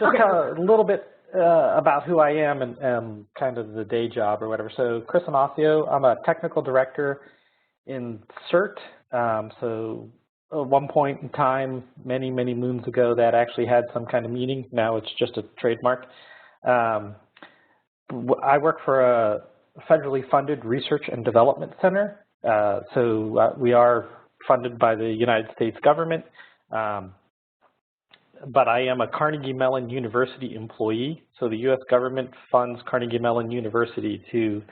just kind of a little bit about who I am and kind of the day job or whatever. So Chris Anacio, I'm a technical director in CERT. So at one point in time, many moons ago, that actually had some kind of meaning. Now it's just a trademark. I work for a federally funded research and development center. We are funded by the United States government. But I am a Carnegie Mellon University employee, so the U.S. government funds Carnegie Mellon University to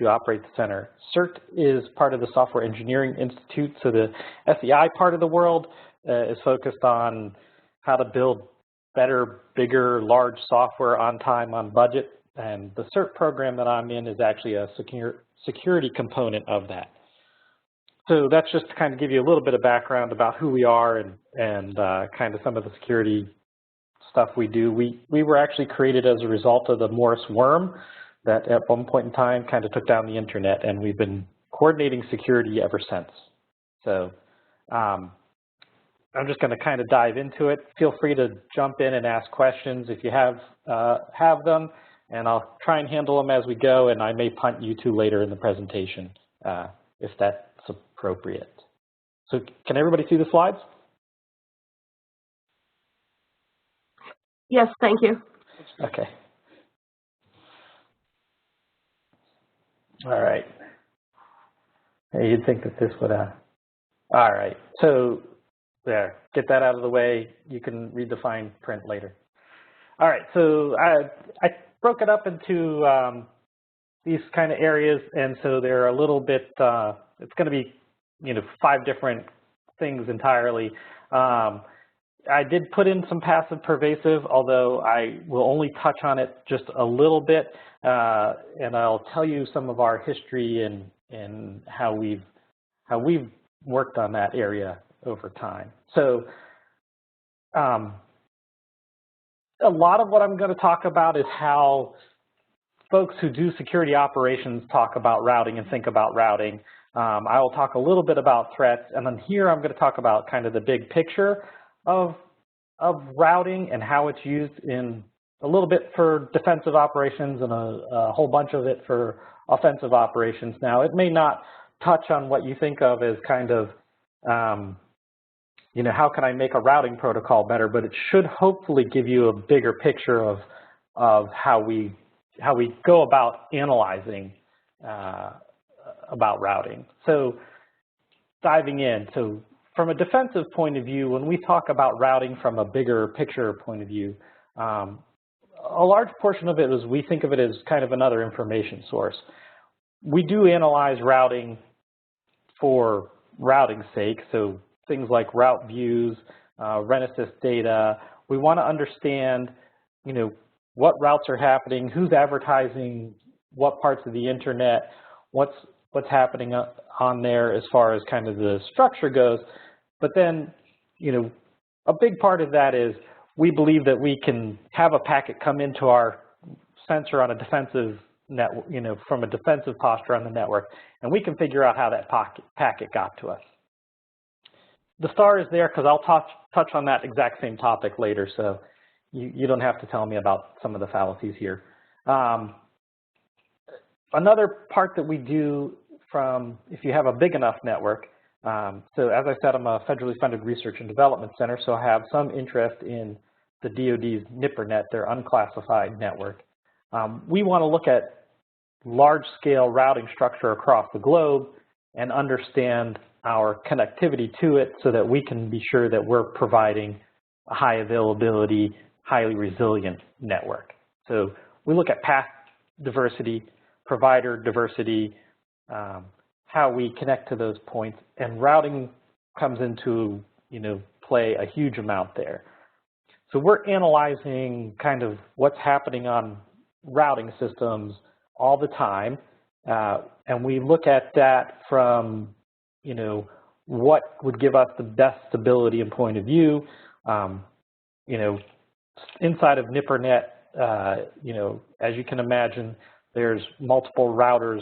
operate the center. CERT is part of the Software Engineering Institute, so the SEI part of the world is focused on how to build better, bigger, large software on time, on budget, and the CERT program that I'm in is actually a security component of that. So that's just to kind of give you a little bit of background about who we are and kind of some of the security stuff we do. We were actually created as a result of the Morris worm that at one point in time kind of took down the internet, and we've been coordinating security ever since. So I'm just going to kind of dive into it. Feel free to jump in and ask questions if you have them, and I'll try and handle them as we go, and I may punt you to later in the presentation if that's appropriate. So can everybody see the slides? Yes, thank you. Okay. All right. Hey, you'd think that this would, all right. So there, get that out of the way. You can read the fine print later. All right, so I broke it up into these kind of areas, and so they're a little bit, it's going to be, 5 different things entirely. I did put in some passive pervasive, although I will only touch on it just a little bit, and I'll tell you some of our history and how we've worked on that area over time. So a lot of what I'm going to talk about is how folks who do security operations talk about routing and think about routing. I will talk a little bit about threats, and then here I'm going to talk about kind of the big picture of routing and how it's used in a little bit for defensive operations and a whole bunch of it for offensive operations. Now, it may not touch on what you think of as kind of, how can I make a routing protocol better, but it should hopefully give you a bigger picture of how we go about analyzing about routing. So diving in, so from a defensive point of view, when we talk about routing from a bigger picture point of view, a large portion of it is we think of it as kind of another information source. We do analyze routing for routing's sake, so things like route views, Renesys data. We want to understand, what routes are happening, who's advertising what parts of the internet, what's happening on there as far as kind of the structure goes. But then, a big part of that is we believe that we can have a packet come into our sensor on a defensive network, from a defensive posture on the network, and we can figure out how that packet got to us. The star is there because I'll touch on that exact same topic later, so you don't have to tell me about some of the fallacies here. Another part that we do if you have a big enough network, so as I said, I'm a federally funded research and development center, so I have some interest in the DoD's NIPRNet, their unclassified network. We want to look at large-scale routing structure across the globe and understand our connectivity to it so that we can be sure that we're providing a high availability, highly resilient network. So we look at path diversity, provider diversity, how we connect to those points, and routing comes into play a huge amount there. So we're analyzing kind of what's happening on routing systems all the time, and we look at that from what would give us the best stability and point of view. Inside of NIPRNet, as you can imagine, there's multiple routers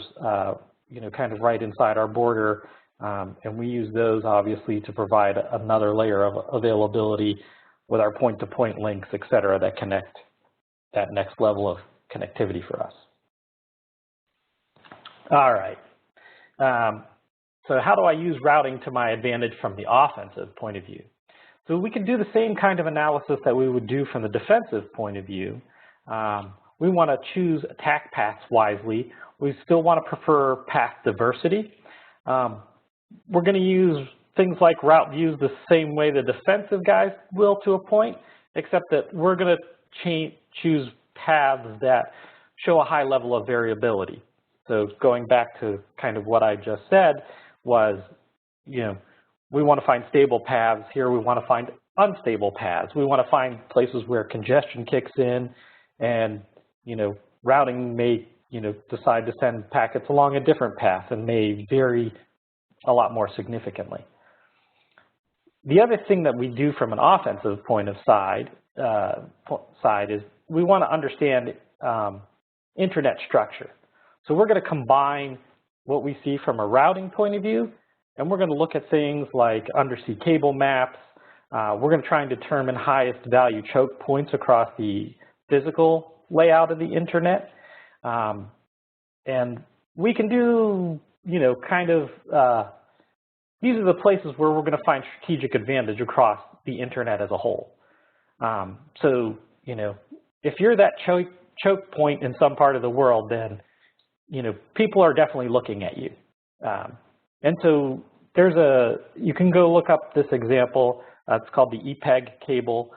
kind of right inside our border, and we use those obviously to provide another layer of availability. with our point-to-point links, et cetera, that connect that next level of connectivity for us. All right. So how do I use routing to my advantage from the offensive point of view? So we can do the same kind of analysis that we would do from the defensive point of view. We want to choose attack paths wisely. We still want to prefer path diversity. We're going to use things like route views the same way the defensive guys will to a point, except that we're going to choose paths that show a high level of variability. So going back to kind of what I just said was, we want to find stable paths. Here we want to find unstable paths. We want to find places where congestion kicks in and, routing may, decide to send packets along a different path and may vary a lot more significantly. The other thing that we do from an offensive point of side is we want to understand internet structure. So we're going to combine what we see from a routing point of view, and we're going to look at things like undersea cable maps. We're going to try and determine highest value choke points across the physical layout of the internet. And we can do, these are the places where we're going to find strategic advantage across the internet as a whole. So, if you're that choke point in some part of the world, then, people are definitely looking at you. And so you can go look up this example. It's called the EPEG cable.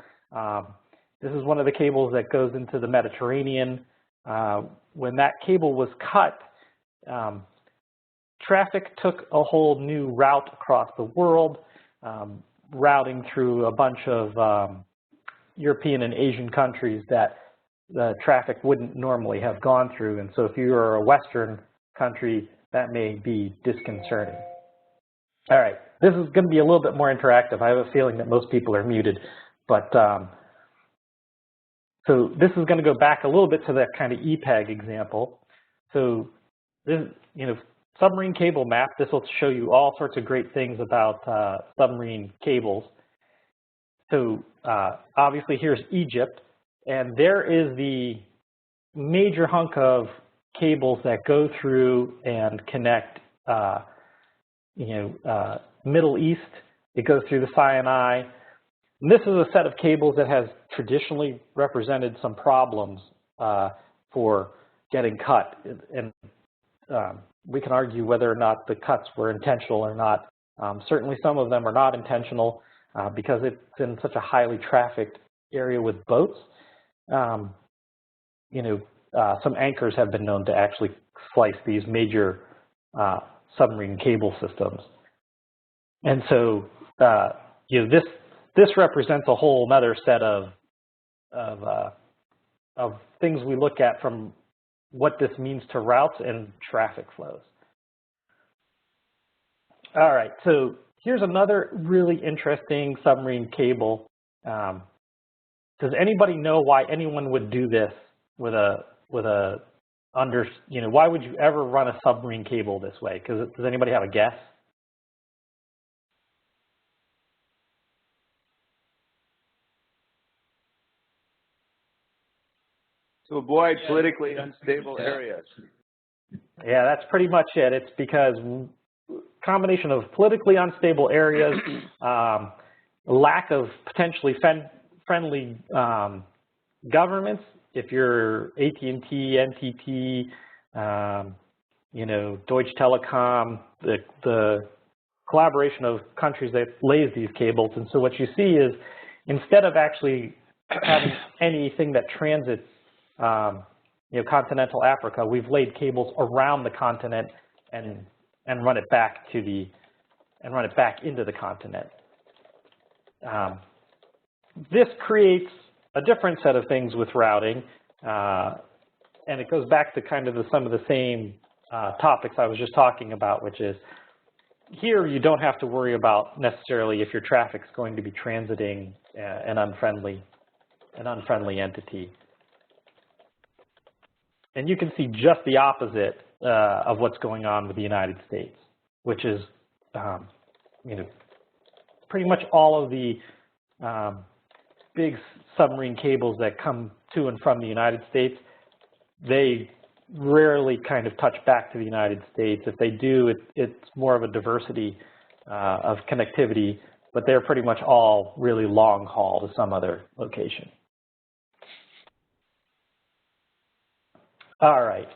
This is one of the cables that goes into the Mediterranean. When that cable was cut, traffic took a whole new route across the world, routing through a bunch of European and Asian countries that the traffic wouldn't normally have gone through. And so if you are a Western country, that may be disconcerting. All right, this is going to be a little bit more interactive. I have a feeling that most people are muted, but so this is going to go back a little bit to that kind of EPEG example. So this, submarine cable map. This will show you all sorts of great things about submarine cables. So obviously here's Egypt, and there is the major hunk of cables that go through and connect Middle East. It goes through the Sinai. And this is a set of cables that has traditionally represented some problems for getting cut. And we can argue whether or not the cuts were intentional or not. Certainly some of them are not intentional because it's in such a highly trafficked area with boats. Some anchors have been known to actually slice these major submarine cable systems. And so, this represents a whole other set of things we look at from what this means to routes and traffic flows. All right, so here's another really interesting submarine cable. Does anybody know why anyone would do this why would you ever run a submarine cable this way? Does anybody have a guess? To avoid politically unstable areas. Yeah, that's pretty much it. It's because combination of politically unstable areas, lack of potentially friendly governments. If you're AT&T, NTT, Deutsche Telekom, the collaboration of countries that lays these cables. And so what you see is instead of actually having anything that transits continental Africa, we've laid cables around the continent and run it back into the continent. This creates a different set of things with routing, and it goes back to kind of some of the same topics I was just talking about, which is here you don't have to worry about necessarily if your traffic's going to be transiting an unfriendly entity. And you can see just the opposite of what's going on with the United States, which is, pretty much all of the big submarine cables that come to and from the United States, they rarely kind of touch back to the United States. If they do, it's more of a diversity of connectivity, but they're pretty much all really long haul to some other location. All right,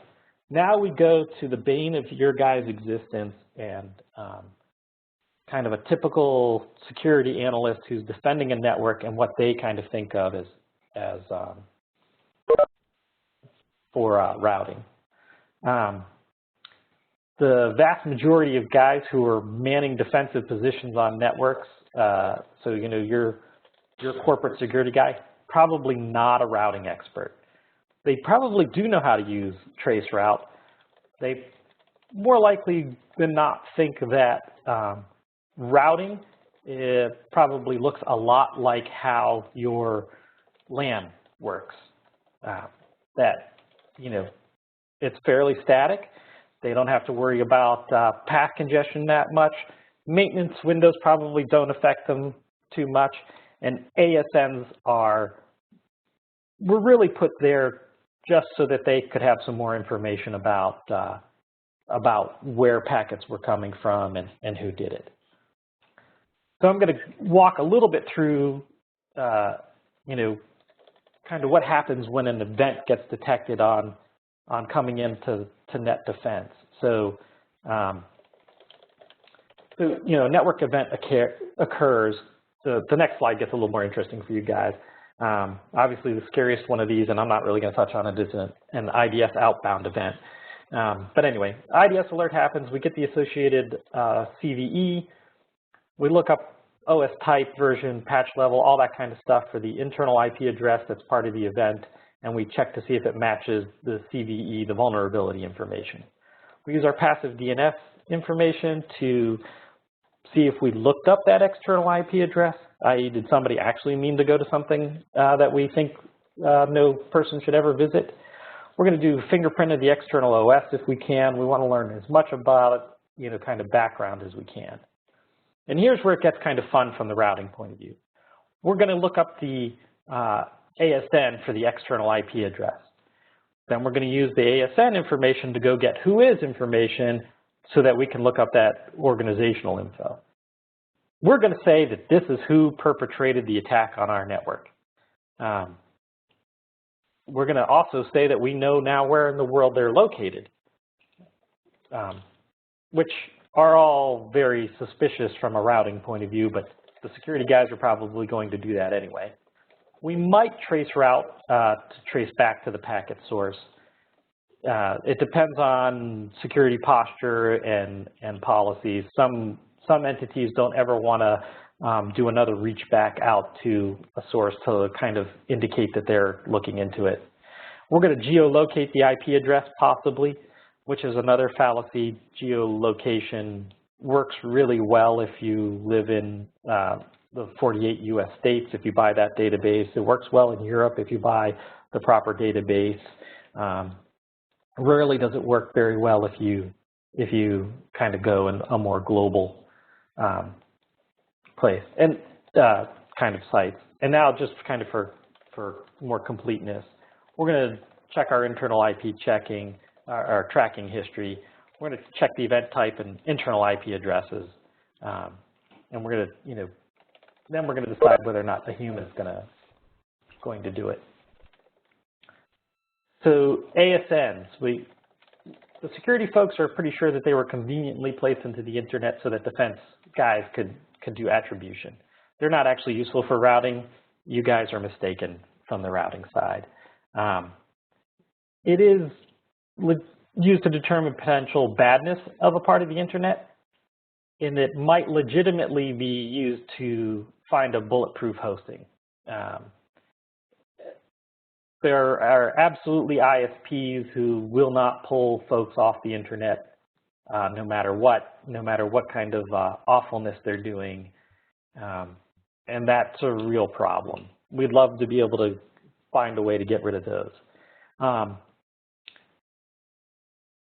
now we go to the bane of your guys' existence and kind of a typical security analyst who's defending a network and what they kind of think of as for routing. The vast majority of guys who are manning defensive positions on networks, so you know your corporate security guy, probably not a routing expert. They probably do know how to use traceroute. They more likely than not think that routing, it probably looks a lot like how your LAN works. That, you know, it's fairly static. They don't have to worry about path congestion that much. Maintenance windows probably don't affect them too much. And ASNs were really put there just so that they could have some more information about where packets were coming from and who did it. So I'm going to walk a little bit through, you know, kind of what happens when an event gets detected on coming into net defense. So, you know, a network event occurs. The next slide gets a little more interesting for you guys. Obviously, the scariest one of these, and I'm not really going to touch on it, is an IDS outbound event. But anyway, IDS alert happens. We get the associated CVE. We look up OS type, version, patch level, all that kind of stuff for the internal IP address that's part of the event, and we check to see if it matches the CVE, the vulnerability information. We use our passive DNS information to see if we looked up that external IP address, i.e. did somebody actually mean to go to something that we think no person should ever visit. We're going to do fingerprint of the external OS if we can. We want to learn as much about it, you know, kind of background as we can. And here's where it gets kind of fun from the routing point of view. We're going to look up the ASN for the external IP address. Then we're going to use the ASN information to go get whois information so that we can look up that organizational info. We're going to say that this is who perpetrated the attack on our network. We're going to also say that we know now where in the world they're located, which are all very suspicious from a routing point of view, but the security guys are probably going to do that anyway. We might trace route to trace back to the packet source. It depends on security posture and policies. Some entities don't ever want to do another reach back out to a source to kind of indicate that they're looking into it. We're going to geolocate the IP address possibly, which is another fallacy. Geolocation works really well if you live in the 48 US states. If you buy that database, it works well in Europe if you buy the proper database. Rarely does it work very well if you kind of go in a more global place and kind of sites. And now just kind of for more completeness, we're going to check our internal IP checking, our tracking history. We're going to check the event type and internal IP addresses, and we're going to, you know, then we're going to decide whether or not a human is going to do it. So ASNs, the security folks are pretty sure that they were conveniently placed into the internet so that defense guys could do attribution. They're not actually useful for routing. You guys are mistaken from the routing side. It is used to determine potential badness of a part of the internet, and it might legitimately be used to find a bulletproof hosting. There are absolutely ISPs who will not pull folks off the internet no matter what kind of awfulness they're doing, and that's a real problem. We'd love to be able to find a way to get rid of those.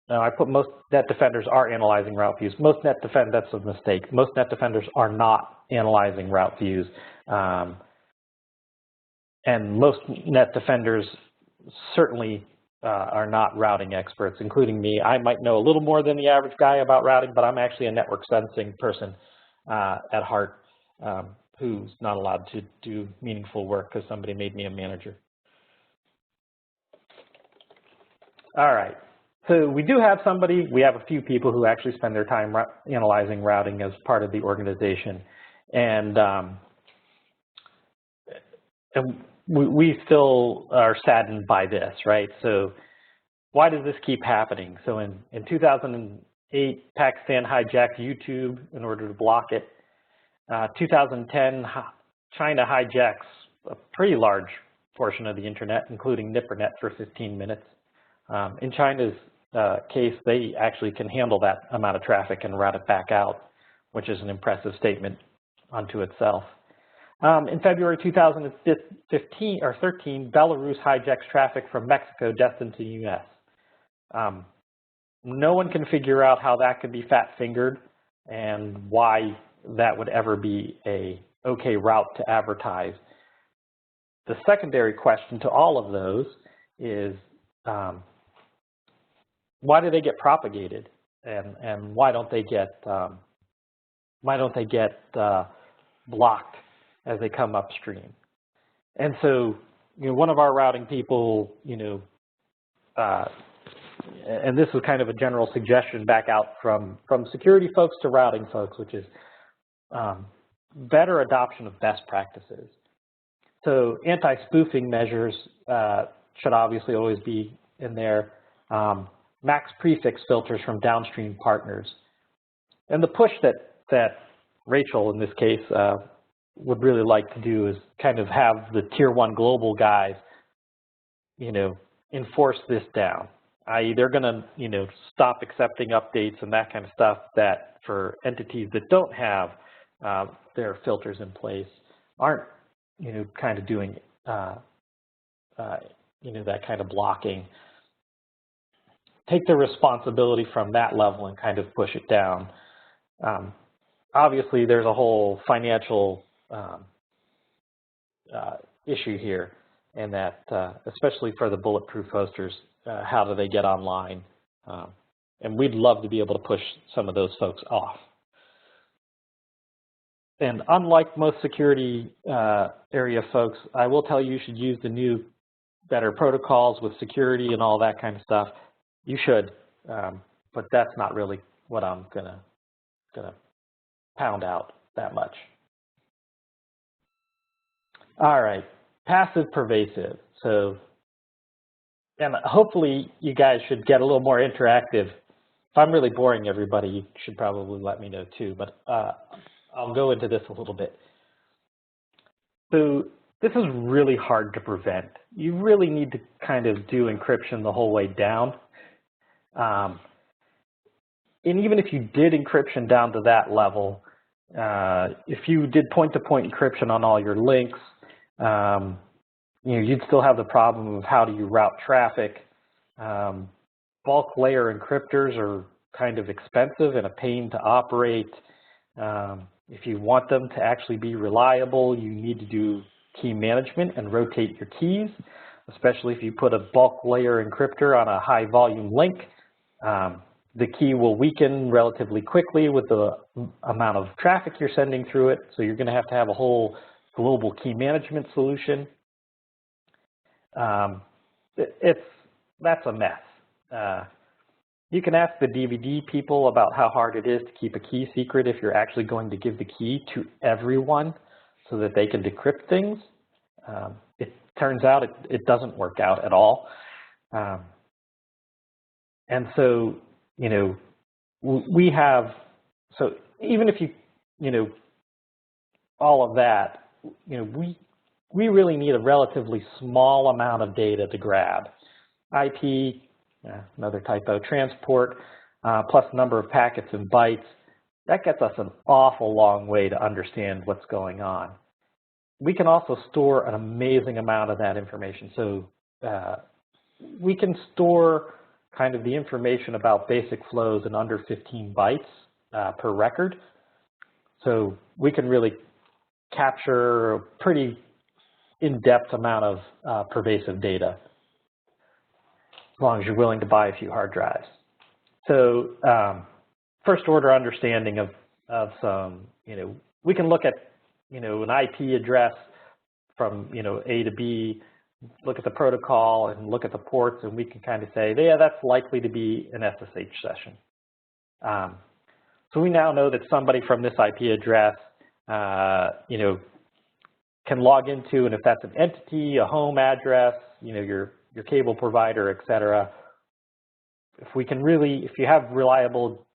Now, I put most net defenders are analyzing route views. Most net defenders, that's a mistake. Most net defenders are not analyzing route views. and most net defenders certainly are not routing experts, including me. I might know a little more than the average guy about routing, but I'm actually a network sensing person at heart who's not allowed to do meaningful work because somebody made me a manager. All right, so we do have we have a few people who actually spend their time analyzing routing as part of the organization. And we still are saddened by this, right? So why does this keep happening? So in 2008, Pakistan hijacked YouTube in order to block it. 2010, China hijacks a pretty large portion of the internet, including NIPRNet for 15 minutes. In China's case, they actually can handle that amount of traffic and route it back out, which is an impressive statement unto itself. In February 2015 or 13, Belarus hijacks traffic from Mexico destined to the U.S. No one can figure out how that could be fat-fingered and why that would ever be a okay route to advertise. The secondary question to all of those is why do they get propagated, and why don't they get blocked as they come upstream? And so, one of our routing people, and this is kind of a general suggestion back out from security folks to routing folks, which is better adoption of best practices. So anti-spoofing measures should obviously always be in there. Max prefix filters from downstream partners. And the push that Rachel, in this case, would really like to do is kind of have the tier 1 global guys, enforce this down. I.e., they're going to, stop accepting updates and that kind of stuff that for entities that don't have their filters in place aren't, kind of doing, that kind of blocking. Take the responsibility from that level and kind of push it down. Obviously, there's a whole financial issue here, and that especially for the bulletproof hosters, how do they get online? And we'd love to be able to push some of those folks off. And unlike most security area folks, I will tell you should use the new, better protocols with security and all that kind of stuff. You should, but that's not really what I'm gonna pound out that much. All right, passive pervasive. So, and hopefully you guys should get a little more interactive. If I'm really boring everybody, you should probably let me know too, but I'll go into this a little bit. So this is really hard to prevent. You really need to kind of do encryption the whole way down. And even if you did encryption down to that level, if you did point-to-point encryption on all your links, you'd still have the problem of how do you route traffic. Bulk layer encryptors are kind of expensive and a pain to operate. If you want them to actually be reliable, you need to do key management and rotate your keys, especially if you put a bulk layer encryptor on a high volume link. The key will weaken relatively quickly with the amount of traffic you're sending through it, so you're going to have a whole global key management solution. That's a mess. You can ask the DVD people about how hard it is to keep a key secret if you're actually going to give the key to everyone so that they can decrypt things. It turns out it doesn't work out at all. And so, we have, so even if you, all of that, we really need a relatively small amount of data to grab. IP, another typo, transport, plus number of packets and bytes. That gets us an awful long way to understand what's going on. We can also store an amazing amount of that information. So we can store kind of the information about basic flows in under 15 bytes per record. So we can really capture a pretty in-depth amount of pervasive data, as long as you're willing to buy a few hard drives. So first order understanding of some, we can look at, an IP address from, A to B, look at the protocol and look at the ports, and we can kind of say, yeah, that's likely to be an SSH session. So we now know that somebody from this IP address, can log into, and if that's an entity, a home address, your cable provider, et cetera, if you have reliable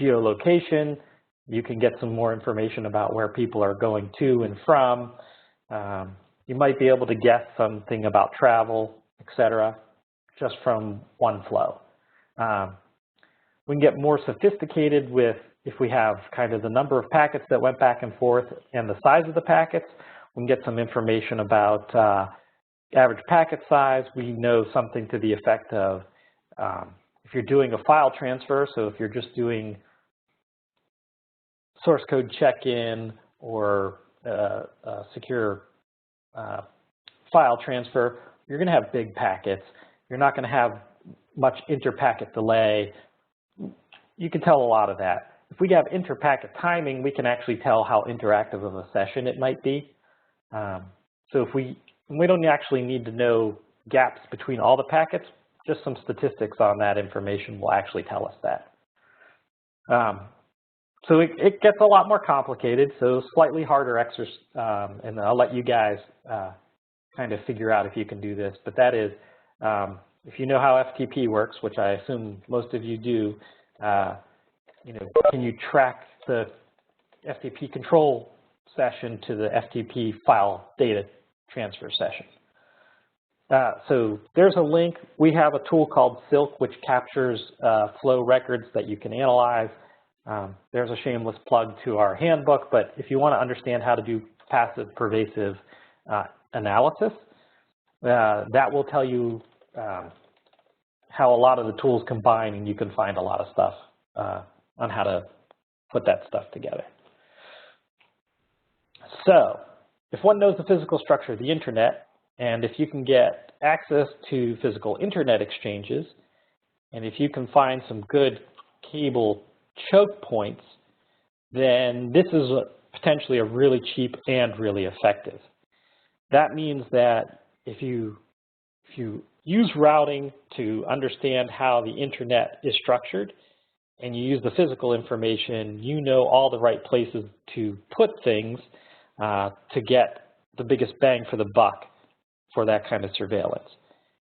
geolocation, you can get some more information about where people are going to and from. You might be able to guess something about travel, et cetera, just from one flow. We can get more sophisticated with, if we have kind of the number of packets that went back and forth and the size of the packets, we can get some information about average packet size. We know something to the effect of if you're doing a file transfer, so if you're just doing source code check-in or secure file transfer, you're going to have big packets. You're not going to have much inter-packet delay. You can tell a lot of that. If we have inter-packet timing, we can actually tell how interactive of a session it might be. So if we don't actually need to know gaps between all the packets, just some statistics on that information will actually tell us that. So it gets a lot more complicated, so slightly harder exercise, and I'll let you guys kind of figure out if you can do this, but that is, if you know how FTP works, which I assume most of you do, can you track the FTP control session to the FTP file data transfer session? So there's a link. We have a tool called Silk, which captures flow records that you can analyze. There's a shameless plug to our handbook, but if you want to understand how to do passive pervasive analysis, that will tell you how a lot of the tools combine, and you can find a lot of stuff on how to put that stuff together. So if one knows the physical structure of the internet, and if you can get access to physical internet exchanges, and if you can find some good cable choke points, then this is potentially a really cheap and really effective. That means that if you use routing to understand how the internet is structured, and you use the physical information, you know all the right places to put things to get the biggest bang for the buck for that kind of surveillance.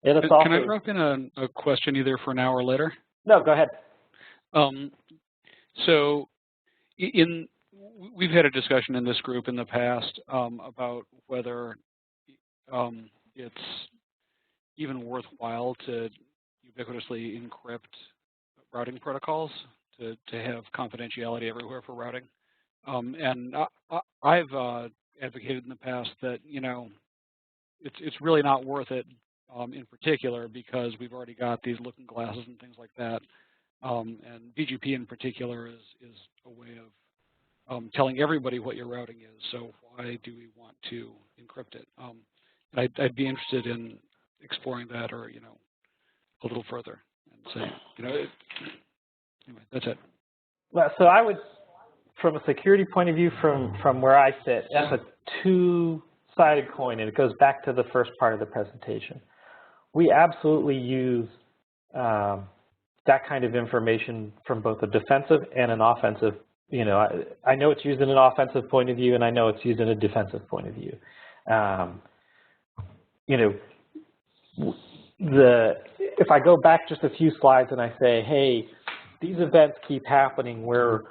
And it's Can I drop in a question either for now or later? No, go ahead. So we've had a discussion in this group in the past about whether it's even worthwhile to ubiquitously encrypt routing protocols to have confidentiality everywhere for routing. And I've advocated in the past that, it's really not worth it in particular because we've already got these looking glasses and things like that. And BGP in particular is a way of telling everybody what your routing is. So why do we want to encrypt it? I'd be interested in exploring that, or a little further, and say, anyway, that's it. Well, so I would, from a security point of view, from where I sit, that's a two-sided coin, and it goes back to the first part of the presentation. We absolutely use that kind of information from both a defensive and an offensive. I know it's used in an offensive point of view, and I know it's used in a defensive point of view. If I go back just a few slides and I say, hey, these events keep happening, where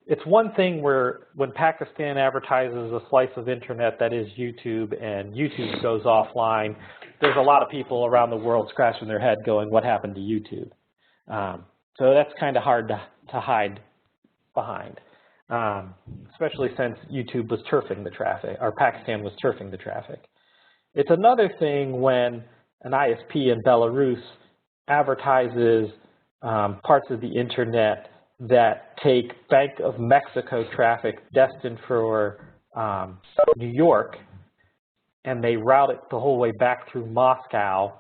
it's one thing where when Pakistan advertises a slice of internet that is YouTube and YouTube goes offline, there's a lot of people around the world scratching their head going, what happened to YouTube? So that's kind of hard to hide behind, especially since YouTube was turfing the traffic, or Pakistan was turfing the traffic. It's another thing when an ISP in Belarus advertises parts of the internet that take Bank of Mexico traffic destined for New York, and they route it the whole way back through Moscow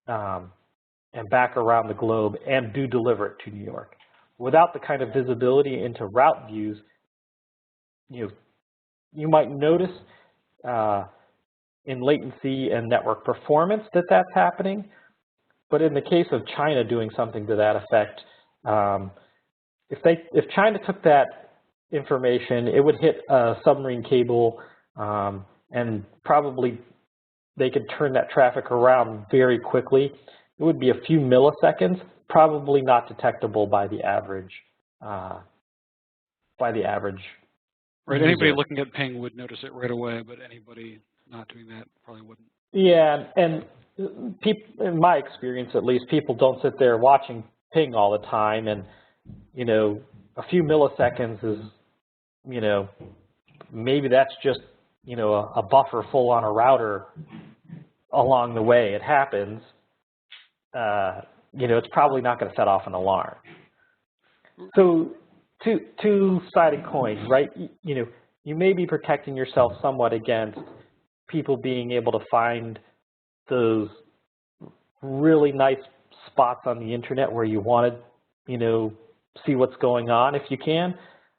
and back around the globe and do deliver it to New York. Without the kind of visibility into route views, you might notice in latency and network performance that that's happening. But in the case of China doing something to that effect, if China took that information, it would hit a submarine cable, and probably they could turn that traffic around very quickly. It would be a few milliseconds, probably not detectable by the average. Right. User. Anybody looking at ping would notice it right away, but anybody not doing that probably wouldn't. Yeah, and people, in my experience at least, people don't sit there watching ping all the time, and a few milliseconds is, maybe that's just a buffer full on a router along the way. It happens. It's probably not going to set off an alarm. So two-sided coins, right? You may be protecting yourself somewhat against people being able to find those really nice spots on the internet where you want to, see what's going on if you can.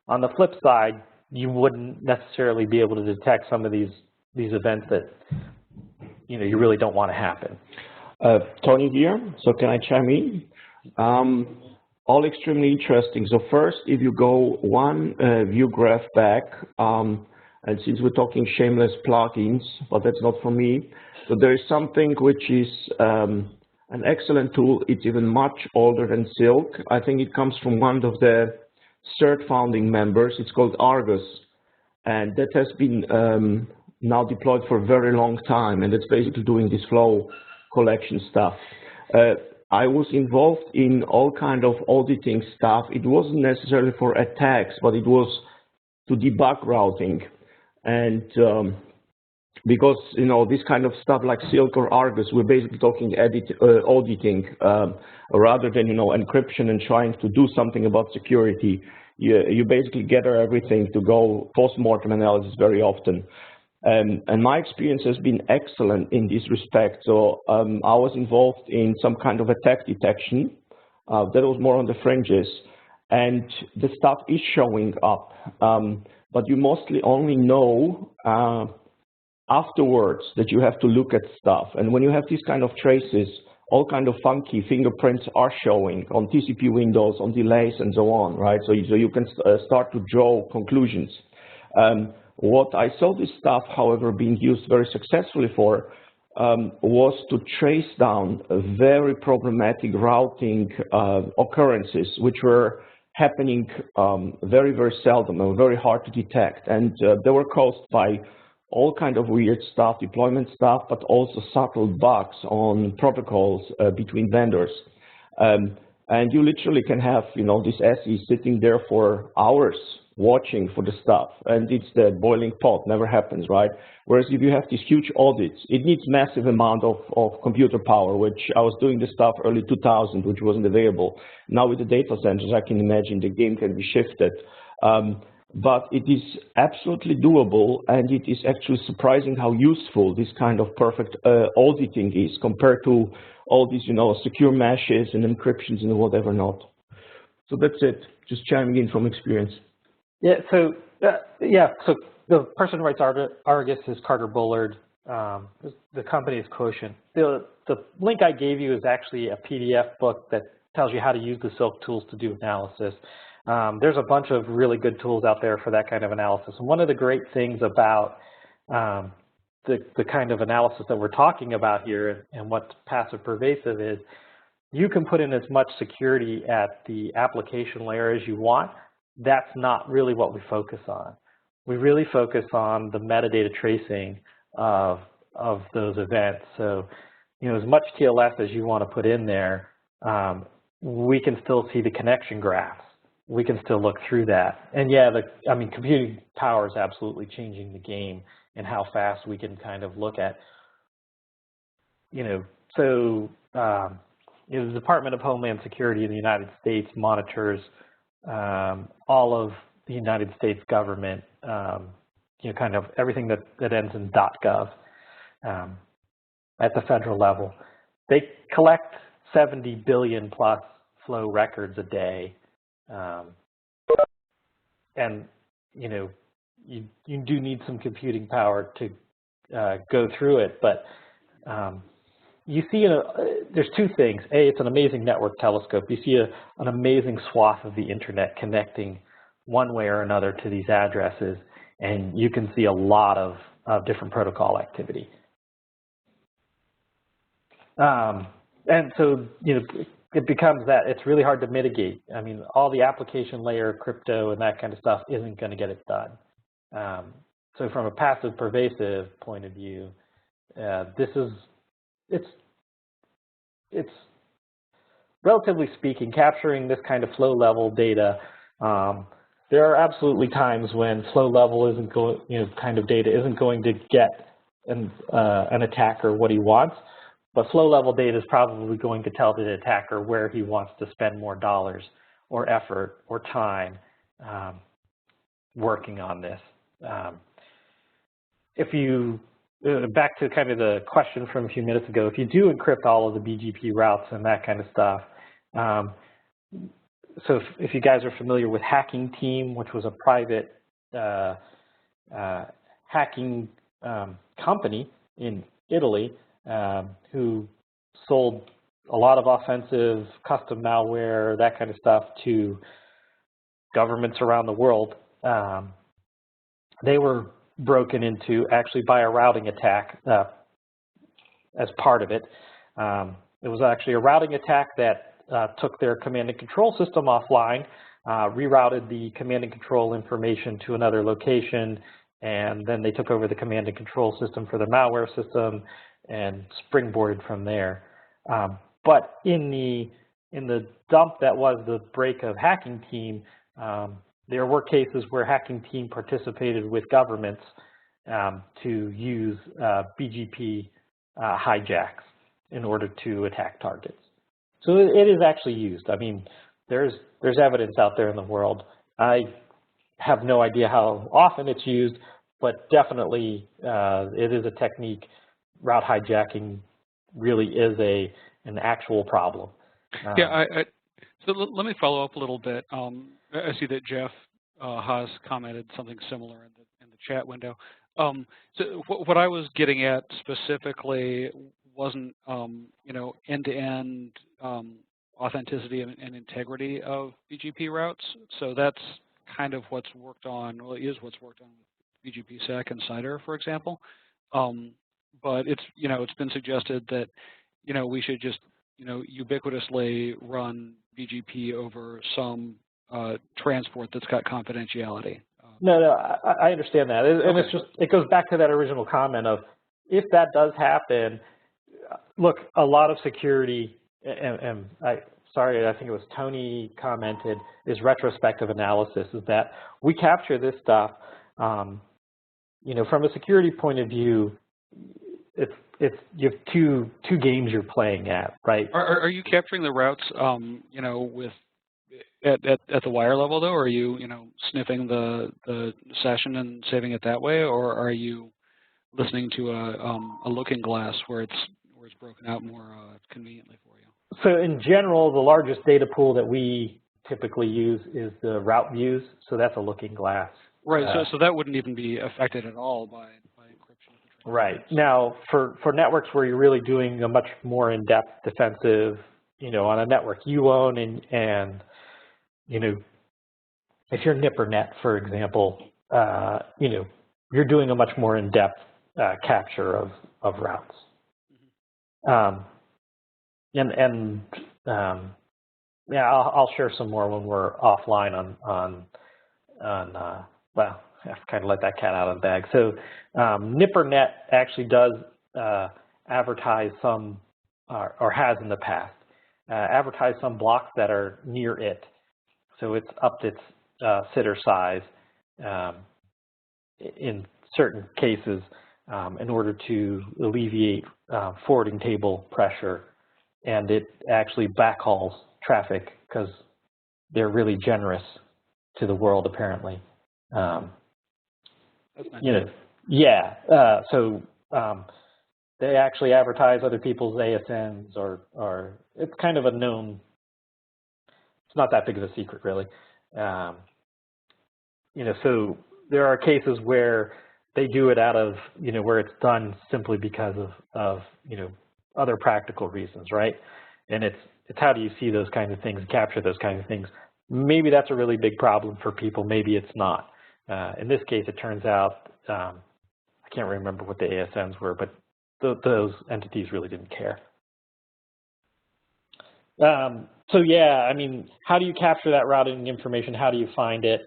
On the flip side, you wouldn't necessarily be able to detect some of these events that you really don't want to happen. Tony here. So can I chime in? All extremely interesting. So first, if you go one view graph back, and since we're talking shameless plugins, but that's not for me. So there is something which is an excellent tool. It's even much older than Silk. I think it comes from one of the CERT founding members. It's called Argus, and that has been now deployed for a very long time, and it's basically doing this flow collection stuff. I was involved in all kind of auditing stuff. It wasn't necessarily for attacks, but it was to debug routing. And because, this kind of stuff like Silk or Argus, we're basically talking auditing rather than, encryption and trying to do something about security. You basically gather everything to go post-mortem analysis very often. And my experience has been excellent in this respect. So I was involved in some kind of attack detection. That was more on the fringes. And the stuff is showing up. But you mostly only know afterwards that you have to look at stuff. And when you have these kind of traces, all kind of funky fingerprints are showing on TCP windows, on delays, and so on, right? So you can start to draw conclusions. What I saw this stuff, however, being used very successfully for was to trace down very problematic routing occurrences, which were happening very, very seldom and very hard to detect. And they were caused by all kind of weird stuff, deployment stuff, but also subtle bugs on protocols between vendors. And you literally can have, this SE sitting there for hours watching for the stuff, and it's the boiling pot, never happens, right? Whereas if you have these huge audits, it needs massive amount of computer power, which I was doing this stuff early 2000, which wasn't available. Now with the data centers, I can imagine the game can be shifted. But it is absolutely doable, and it is actually surprising how useful this kind of perfect auditing is compared to all these, secure meshes and encryptions and whatever not. So that's it, just chiming in from experience. Yeah, so the person who writes Argus is Carter Bullard. The company is Quotient. The link I gave you is actually a PDF book that tells you how to use the Silk tools to do analysis. There's a bunch of really good tools out there for that kind of analysis. And one of the great things about the kind of analysis that we're talking about here and what's passive pervasive is you can put in as much security at the application layer as you want. That's not really what we focus on. We really focus on the metadata tracing of those events. So, as much TLS as you want to put in there, we can still see the connection graphs. We can still look through that. And yeah, computing power is absolutely changing the game and how fast we can kind of look at, the Department of Homeland Security in the United States monitors all of the United States government kind of everything that ends in .gov at the federal level. They collect 70 billion plus flow records a day, and you do need some computing power to go through it. But you see, there's two things. A, it's an amazing network telescope. You see an amazing swath of the internet connecting one way or another to these addresses, and you can see a lot of different protocol activity. And so, it becomes that it's really hard to mitigate. I mean, all the application layer, crypto, and that kind of stuff isn't going to get it done. So from a passive pervasive point of view, it's relatively speaking, capturing this kind of flow level data. There are absolutely times when flow level isn't going, kind of data isn't going to get an attacker what he wants, but flow level data is probably going to tell the attacker where he wants to spend more dollars or effort or time working on this. If you back to kind of the question from a few minutes ago, if you do encrypt all of the BGP routes and that kind of stuff, so if you guys are familiar with Hacking Team, which was a private hacking company in Italy who sold a lot of offensive custom malware, that kind of stuff to governments around the world, they were broken into actually by a routing attack as part of it. It was actually a routing attack that took their command and control system offline, rerouted the command and control information to another location, and then they took over the command and control system for the malware system and springboarded from there. But in the dump that was the break of Hacking Team, there were cases where Hacking Team participated with governments to use BGP hijacks in order to attack targets. So it is actually used. I mean, there's evidence out there in the world. I have no idea how often it's used, but definitely it is a technique. Route hijacking really is an actual problem. Yeah, so let me follow up a little bit. I see that Jeff Haas commented something similar in the chat window. So what I was getting at specifically wasn't end-to-end authenticity and integrity of BGP routes. So that's kind of what's worked on. Well, it is what's worked on with BGP-SEC and CIDR, for example. But it's been suggested that we should just ubiquitously run BGP over some transport that's got confidentiality. No, I understand that, and okay. It goes back to that original comment of if that does happen. Look, a lot of security, and I think it was Tony commented, is retrospective analysis. Is that we capture this stuff, from a security point of view. You have two games you're playing at, right? Are you capturing the routes, with at the wire level though? Or are you, sniffing the session and saving it that way, or are you listening to a looking glass where it's broken out more conveniently for you? So in general, the largest data pool that we typically use is the route views. So that's a looking glass. Right. So that wouldn't even be affected at all by encryption. Right. Now, for networks where you're really doing a much more in-depth defensive, on a network you own, and if you're NIPRNet, for example, you're doing a much more in-depth capture of routes. Yeah, I'll share some more when we're offline on well, I have to kind of let that cat out of the bag. So NIPRNet actually does advertise some, or has in the past, advertised some blocks that are near it. So it's upped its sitter size in certain cases in order to alleviate forwarding table pressure. And it actually backhauls traffic because they're really generous to the world, apparently. you know, yeah. So they actually advertise other people's ASNs, or it's kind of a known. It's not that big of a secret, really. You know, so there are cases where they do it out of, you know, where it's done simply because of you know, other practical reasons, right? And it's how do you see those kinds of things, capture those kinds of things? Maybe that's a really big problem for people. Maybe it's not. In this case, it turns out, I can't remember what the ASNs were, but those entities really didn't care. So yeah, I mean, how do you capture that routing information? How do you find it?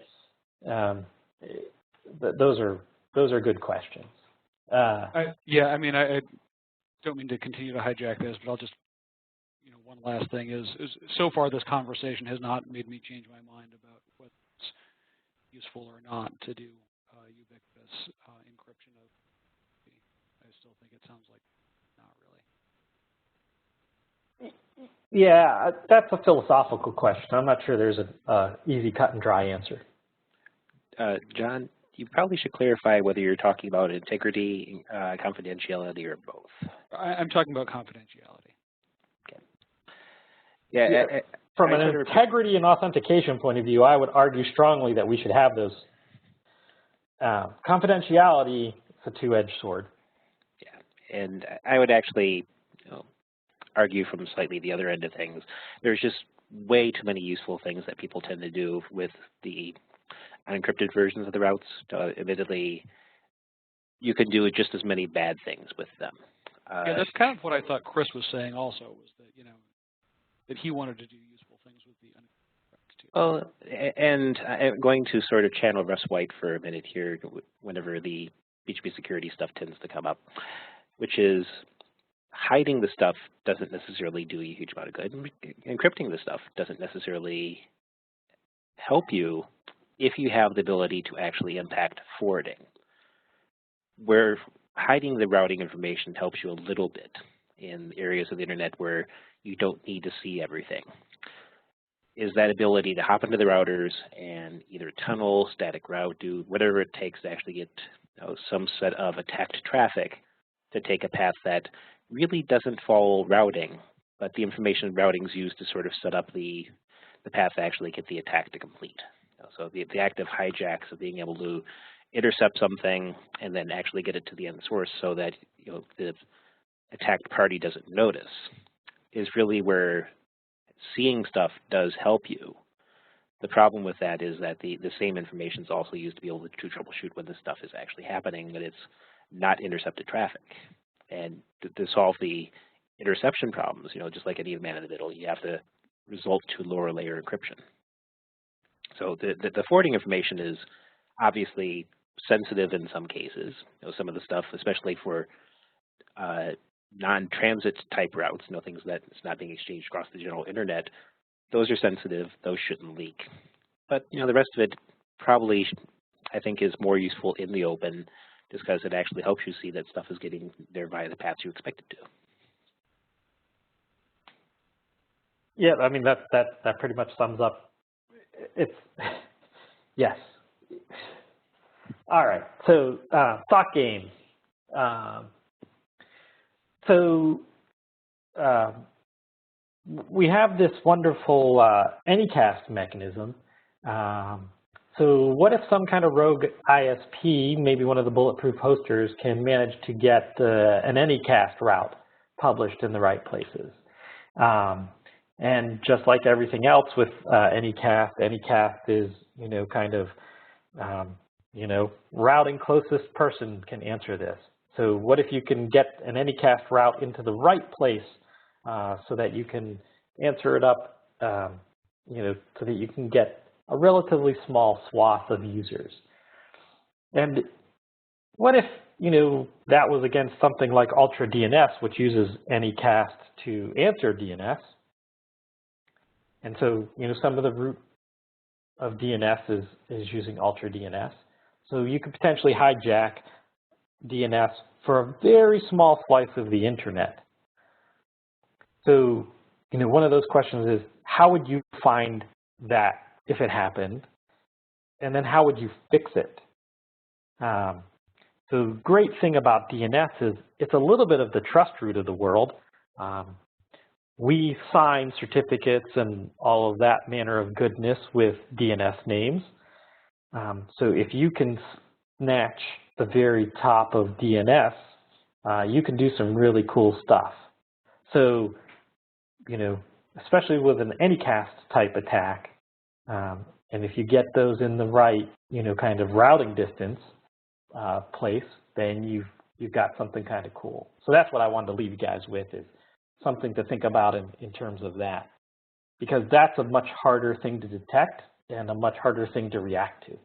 Those are good questions. Yeah, I mean, I don't mean to continue to hijack this, but I'll just, you know, one last thing is so far this conversation has not made me change my mind about what's useful or not to do ubiquitous encryption of. I still think it sounds like not really. Yeah, that's a philosophical question. I'm not sure there's an easy cut and dry answer. John, you probably should clarify whether you're talking about integrity, confidentiality, or both. I'm talking about confidentiality. Okay. Yeah. From an integrity and authentication point of view, I would argue strongly that we should have those. Confidentiality is a two-edged sword. Yeah, and I would actually, you know, argue from slightly the other end of things. There's just way too many useful things that people tend to do with the unencrypted versions of the routes. Admittedly, you can do just as many bad things with them. Yeah, that's kind of what I thought Chris was saying also, was that, you know, that he wanted to do useful things with the unencrypted too. Well, and I'm going to sort of channel Russ White for a minute here whenever the B2B security stuff tends to come up, which is hiding the stuff doesn't necessarily do a huge amount of good. Encrypting the stuff doesn't necessarily help you if you have the ability to actually impact forwarding. Where hiding the routing information helps you a little bit in areas of the internet where you don't need to see everything, is that ability to hop into the routers and either tunnel, static route, do whatever it takes to actually get, you know, some set of attacked traffic to take a path that really doesn't follow routing, but the information routing is used to sort of set up the path to actually get the attack to complete. So the active hijacks of being able to intercept something and then actually get it to the end source so that, you know, the attacked party doesn't notice is really where seeing stuff does help you. The problem with that is that the same information is also used to be able to troubleshoot when this stuff is actually happening, but it's not intercepted traffic. And to solve the interception problems, you know, just like any man in the middle, you have to resort to lower layer encryption. So the forwarding information is obviously sensitive in some cases. You know, some of the stuff, especially for non-transit type routes, you know, things that it's not being exchanged across the general internet, those are sensitive. Those shouldn't leak. But, you know, the rest of it probably, I think, is more useful in the open, just because it actually helps you see that stuff is getting there via the paths you expect it to. Yeah, I mean, that pretty much sums up. It's, yes. All right, so thought game. We have this wonderful Anycast mechanism. So what if some kind of rogue ISP, maybe one of the bulletproof hosters, can manage to get an Anycast route published in the right places? And just like everything else with Anycast is, you know, kind of, you know, routing closest person can answer this. So what if you can get an Anycast route into the right place so that you can answer it up, you know, so that you can get a relatively small swath of users? And what if, you know, that was against something like Ultra DNS, which uses Anycast to answer DNS? And so, you know, some of the root of DNS is using Ultra DNS. So you could potentially hijack DNS for a very small slice of the internet. So, you know, one of those questions is, how would you find that if it happened? And then how would you fix it? So the great thing about DNS is it's a little bit of the trust root of the world. We sign certificates and all of that manner of goodness with DNS names. So if you can snatch the very top of DNS, you can do some really cool stuff. So, you know, especially with an anycast type attack, and if you get those in the right, you know, kind of routing distance place, then you've got something kind of cool. So that's what I wanted to leave you guys with, is something to think about in terms of that, because that's a much harder thing to detect and a much harder thing to react to.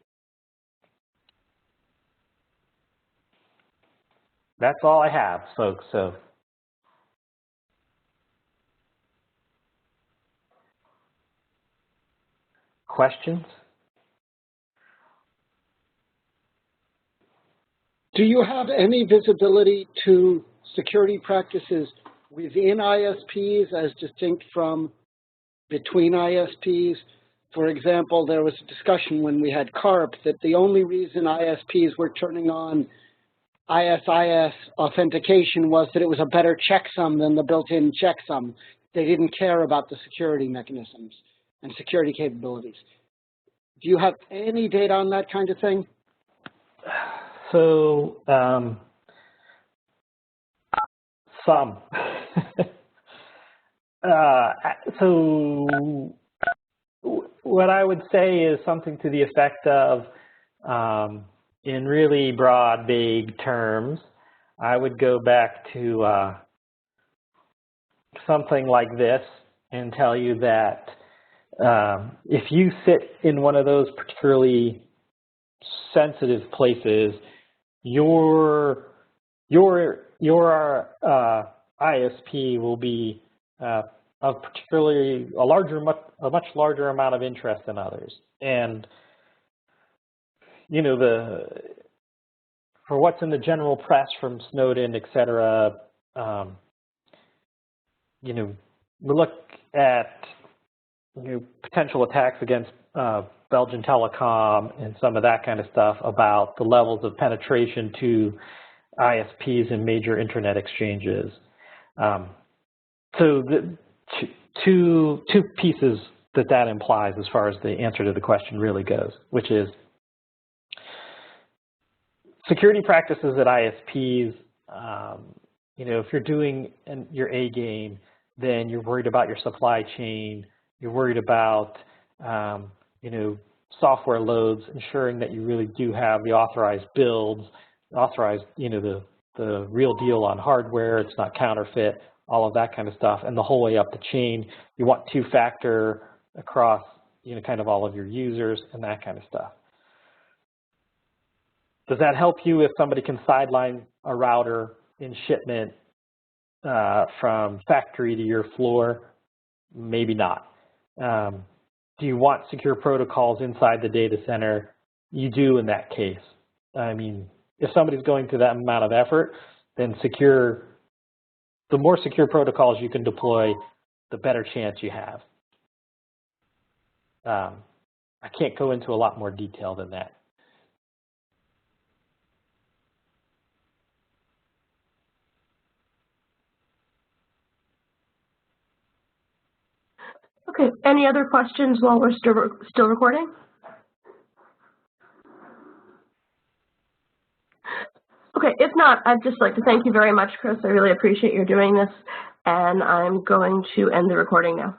That's all I have, folks. So. Questions? Do you have any visibility to security practices within ISPs as distinct from between ISPs? For example, there was a discussion when we had CARP that the only reason ISPs were turning on ISIS authentication was that it was a better checksum than the built-in checksum. They didn't care about the security mechanisms and security capabilities. Do you have any data on that kind of thing? So, some. So what I would say is something to the effect of, in really broad, vague terms, I would go back to something like this and tell you that if you sit in one of those particularly sensitive places, your ISP will be of particularly a much larger amount of interest than others. And you know, for what's in the general press from Snowden, et cetera, you know, we look at potential attacks against Belgian Telecom and some of that kind of stuff about the levels of penetration to ISPs and major internet exchanges. So the two pieces that implies as far as the answer to the question really goes, which is security practices at ISPs. You know, if you're doing your A game, then you're worried about your supply chain. You're worried about, you know, software loads, ensuring that you really do have the authorized builds, authorized, you know, the real deal on hardware, it's not counterfeit, all of that kind of stuff, and the whole way up the chain. You want two-factor across, you know, kind of all of your users and that kind of stuff. Does that help you if somebody can sideline a router in shipment from factory to your floor? Maybe not. Do you want secure protocols inside the data center? You do in that case. I mean, if somebody's going to that amount of effort, then the more secure protocols you can deploy, the better chance you have. I can't go into a lot more detail than that. Okay, any other questions while we're still recording? Okay, if not, I'd just like to thank you very much, Chris. I really appreciate your doing this, and I'm going to end the recording now.